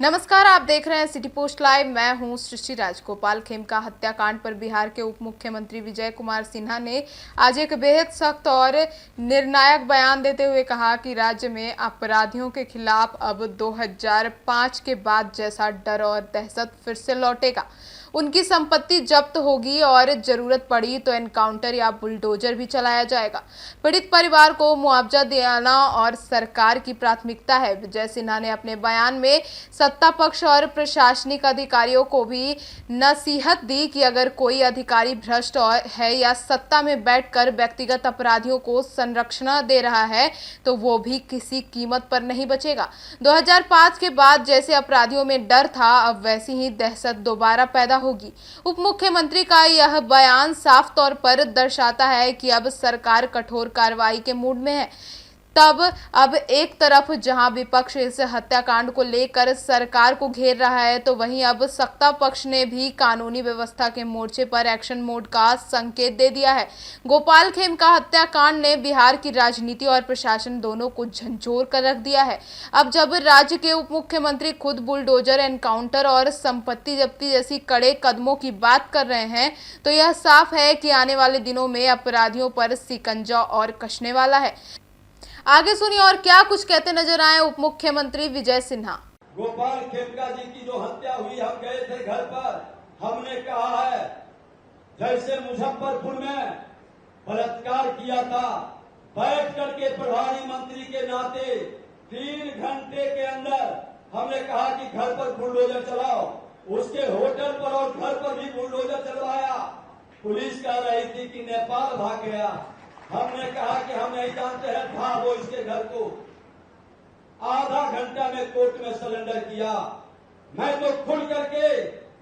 नमस्कार, आप देख रहे हैं सिटी पोस्ट लाइव। मैं हूं सृष्टि राज। गोपाल खेमका हत्याकांड पर बिहार के उप मुख्यमंत्री विजय कुमार सिन्हा ने आज एक बेहद सख्त और निर्णायक बयान देते हुए कहा कि राज्य में अपराधियों के खिलाफ अब 2005 के बाद जैसा डर और दहशत फिर से लौटेगा। उनकी संपत्ति जब्त होगी और जरूरत पड़ी तो एनकाउंटर या बुलडोजर भी चलाया जाएगा। पीड़ित परिवार को मुआवजा दिलाना और सरकार की प्राथमिकता है। विजय सिन्हा ने अपने बयान में सत्ता पक्ष और प्रशासनिक अधिकारियों को भी नसीहत दी कि अगर कोई अधिकारी भ्रष्ट है या सत्ता में बैठकर व्यक्तिगत अपराधियों को संरक्षण दे रहा है तो वो भी किसी कीमत पर नहीं बचेगा। 2005 के बाद जैसे अपराधियों में डर था, अब वैसी ही दहशत दोबारा पैदा होगी। उप मुख्यमंत्री का यह बयान साफ तौर पर दर्शाता है कि अब सरकार कठोर कार्रवाई के मूड में है। तब अब एक तरफ जहां विपक्ष इस हत्याकांड को लेकर सरकार को घेर रहा है, तो वहीं अब सत्ता पक्ष ने भी कानूनी व्यवस्था के मोर्चे पर एक्शन मोड का संकेत दे दिया है। गोपाल खेमका हत्याकांड ने बिहार की राजनीति और प्रशासन दोनों को झंझोर कर रख दिया है। अब जब राज्य के उप मुख्यमंत्री खुद बुलडोजर, एनकाउंटर और संपत्ति जब्ती जैसी कड़े कदमों की बात कर रहे हैं, तो यह साफ है कि आने वाले दिनों में अपराधियों पर शिकंजा और कसने वाला है। आगे सुनिए और क्या कुछ कहते नजर आए उप मुख्यमंत्री विजय सिन्हा। गोपाल खेमका जी की जो हत्या हुई, हम गए थे घर पर। हमने कहा है जैसे मुजफ्फरपुर में बलात्कार किया था, बैठ करके प्रभारी मंत्री के नाते 3 घंटे के अंदर हमने कहा कि घर पर बुलडोजर चलाओ। उसके होटल पर और घर पर भी बुलडोजर चलवाया। पुलिस कह रही थी कि नेपाल भाग गया। हमने कहा कि हम नहीं जानते हैं, भागो इसके घर को। आधा घंटा में कोर्ट में सरेंडर किया। मैं तो खुल करके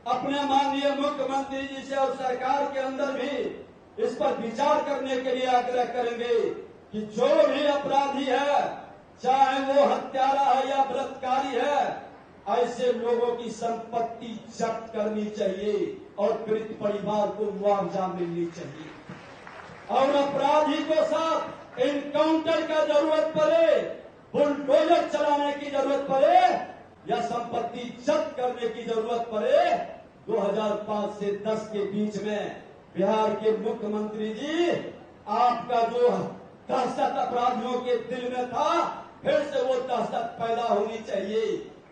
अपने माननीय मुख्यमंत्री जी से और सरकार के अंदर भी इस पर विचार करने के लिए आग्रह करेंगे कि जो भी अपराधी है, चाहे वो हत्यारा है या बलात्कारी है, ऐसे लोगों की संपत्ति जब्त करनी चाहिए और पीड़ित परिवार को मुआवजा मिलनी चाहिए। और अपराधी को साथ एनकाउंटर का जरूरत पड़े, बुलडोजर चलाने की जरूरत पड़े या संपत्ति जब्त करने की जरूरत पड़े, 2005 से 10 के बीच में बिहार के मुख्यमंत्री जी, आपका जो दहशत अपराधियों के दिल में था, फिर से वो दहशत पैदा होनी चाहिए।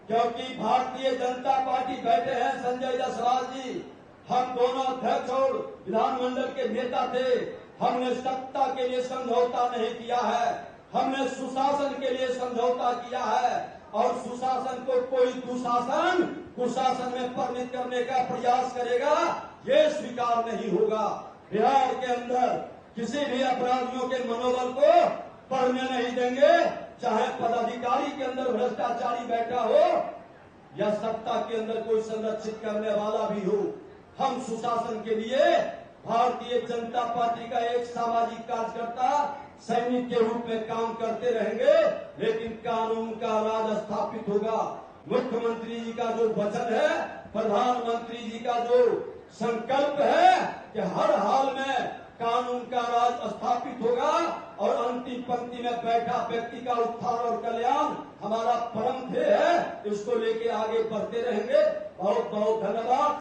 क्योंकि भारतीय जनता पार्टी बैठे हैं संजय जायसवाल जी, हम दोनों अध्यक्ष और विधानमंडल के नेता थे। हमने सत्ता के लिए समझौता नहीं किया है, हमने सुशासन के लिए समझौता किया है। और सुशासन को कोई दुशासन कुशासन में परिणत करने का प्रयास करेगा, ये स्वीकार नहीं होगा। बिहार के अंदर किसी भी अपराधियों के मनोबल को बढ़ने नहीं देंगे, चाहे पदाधिकारी के अंदर भ्रष्टाचारी बैठा हो या सत्ता के अंदर कोई संरक्षित करने वाला भी हो। हम सुशासन के लिए भारतीय जनता पार्टी का एक सामाजिक कार्यकर्ता, सैनिक के रूप में काम करते रहेंगे, लेकिन कानून का राज स्थापित होगा। मुख्यमंत्री जी का जो वचन है, प्रधानमंत्री जी का जो संकल्प है कि हर हाल में कानून का राज स्थापित होगा और अंतिम पंक्ति में बैठा व्यक्ति का उत्थान और कल्याण हमारा परम ध्येय है। इसको लेके आगे बढ़ते रहेंगे। बहुत बहुत धन्यवाद।